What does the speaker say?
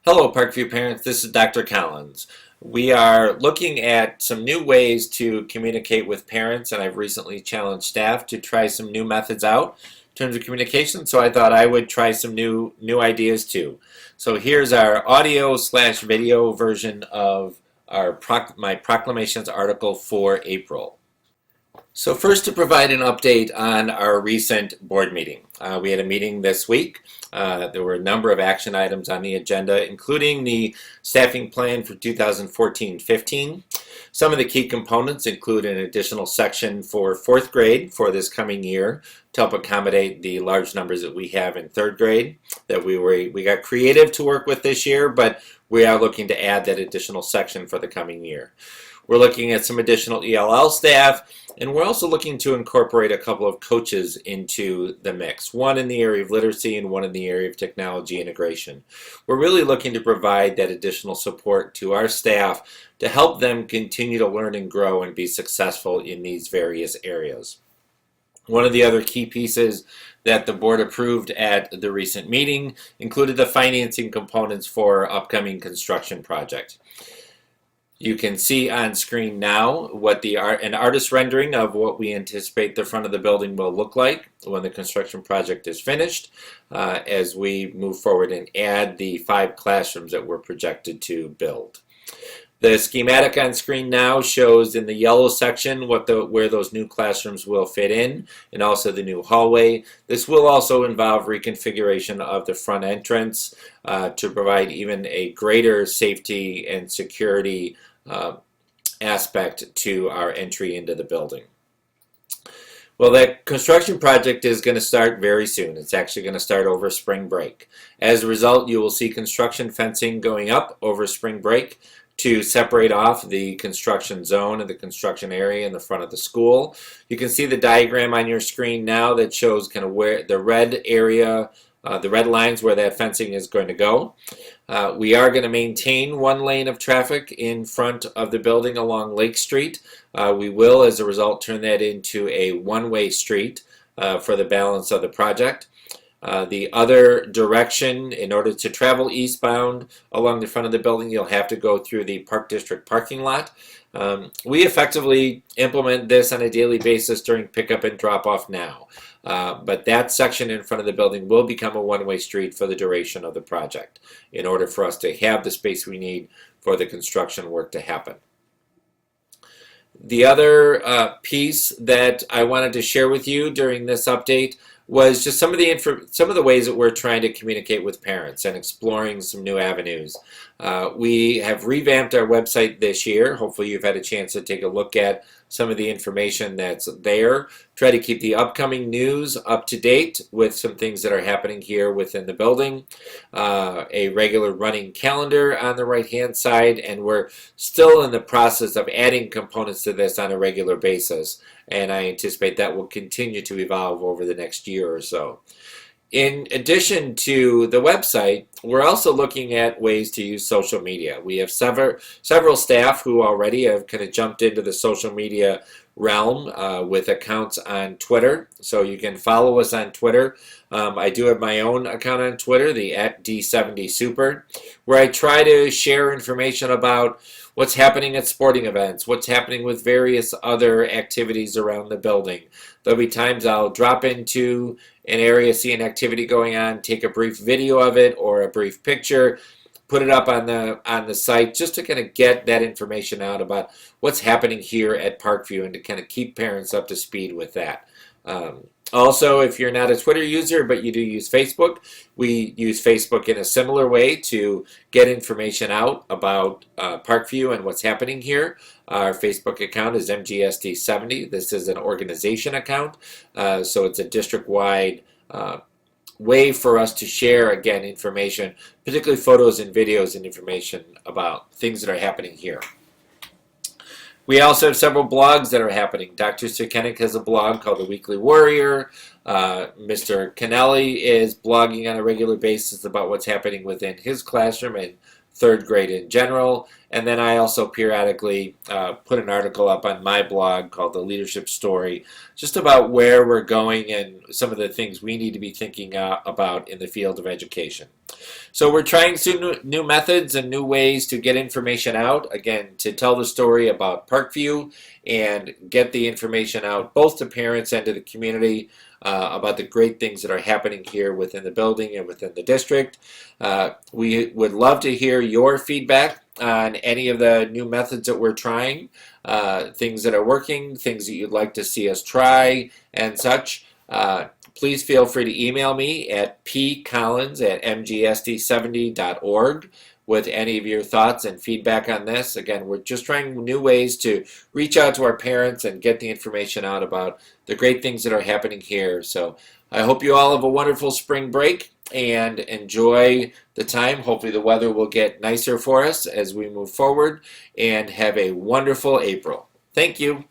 Hello, Parkview parents. This is Dr. Collins. We are looking at some new ways to communicate with parents, and I've recently challenged staff to try some new methods out in terms of communication, so I thought I would try some new ideas too. So here's our audio/video version of my Proclamations article for April. So first, to provide an update on our recent board meeting. We had a meeting this week. There were a number of action items on the agenda, including the staffing plan for 2014-15. Some of the key components include an additional section for fourth grade for this coming year to help accommodate the large numbers that we have in third grade. That we got creative to work with this year, but we are looking to add that additional section for the coming year. We're looking at some additional ELL staff, and we're also looking to incorporate a couple of coaches into the mix, one in the area of literacy and one in the area of technology integration. We're really looking to provide that additional support to our staff to help them continue to learn and grow and be successful in these various areas. One of the other key pieces that the board approved at the recent meeting included the financing components for upcoming construction project. You can see on screen now what an artist rendering of what we anticipate the front of the building will look like when the construction project is finished, as we move forward and add the 5 classrooms that we're projected to build. The schematic on screen now shows in the yellow section where those new classrooms will fit in, and also the new hallway. This will also involve reconfiguration of the front entrance to provide even a greater safety and security aspect to our entry into the building. Well, that construction project is going to start very soon. It's actually going to start over spring break. As a result, you will see construction fencing going up over spring break to separate off the construction zone and the construction area in the front of the school. You can see the diagram on your screen now that shows kind of where the red area, the red lines where that fencing is going to go. We are going to maintain one lane of traffic in front of the building along Lake Street. We will, as a result, turn that into a one-way street for the balance of the project. The other direction, in order to travel eastbound along the front of the building, you'll have to go through the Park District parking lot. We effectively implement this on a daily basis during pickup and drop-off now. But that section in front of the building will become a one-way street for the duration of the project in order for us to have the space we need for the construction work to happen. The other piece that I wanted to share with you during this update was just some of the ways that we're trying to communicate with parents and exploring some new avenues. We have revamped our website this year. Hopefully you've had a chance to take a look at some of the information that's there. Try to keep the upcoming news up to date with some things that are happening here within the building. A regular running calendar on the right hand side, and we're still in the process of adding components to this on a regular basis, and I anticipate that will continue to evolve over the next year or so. In addition to the website, we're also looking at ways to use social media. We have several staff who already have kind of jumped into the social media realm with accounts on Twitter. So you can follow us on Twitter. I do have my own account on Twitter, the @D70Super, where I try to share information about what's happening at sporting events, what's happening with various other activities around the building. There'll be times I'll drop into an area, see an activity going on, take a brief video of it or a brief picture, put it up on the site just to kind of get that information out about what's happening here at Parkview and to kind of keep parents up to speed with that. Also, if you're not a Twitter user but you do use Facebook, we use Facebook in a similar way to get information out about Parkview and what's happening here. Our Facebook account is MGSD70. This is an organization account, so it's a district-wide way for us to share, again, information, particularly photos and videos and information about things that are happening here. We also have several blogs that are happening. Dr. Sukenik has a blog called The Weekly Warrior. Mr. Kennelly is blogging on a regular basis about what's happening within his classroom and third grade in general. And then I also periodically put an article up on my blog called The Leadership Story, just about where we're going and some of the things we need to be thinking about in the field of education. So we're trying some new methods and new ways to get information out, again, to tell the story about Parkview and get the information out both to parents and to the community about the great things that are happening here within the building and within the district. We would love to hear your feedback on any of the new methods that we're trying, things that are working, things that you'd like to see us try, and such. Please feel free to email me at pcollins@mgsd70.org with any of your thoughts and feedback on this. Again, we're just trying new ways to reach out to our parents and get the information out about the great things that are happening here. So I hope you all have a wonderful spring break and enjoy the time. Hopefully the weather will get nicer for us as we move forward, and have a wonderful April. Thank you.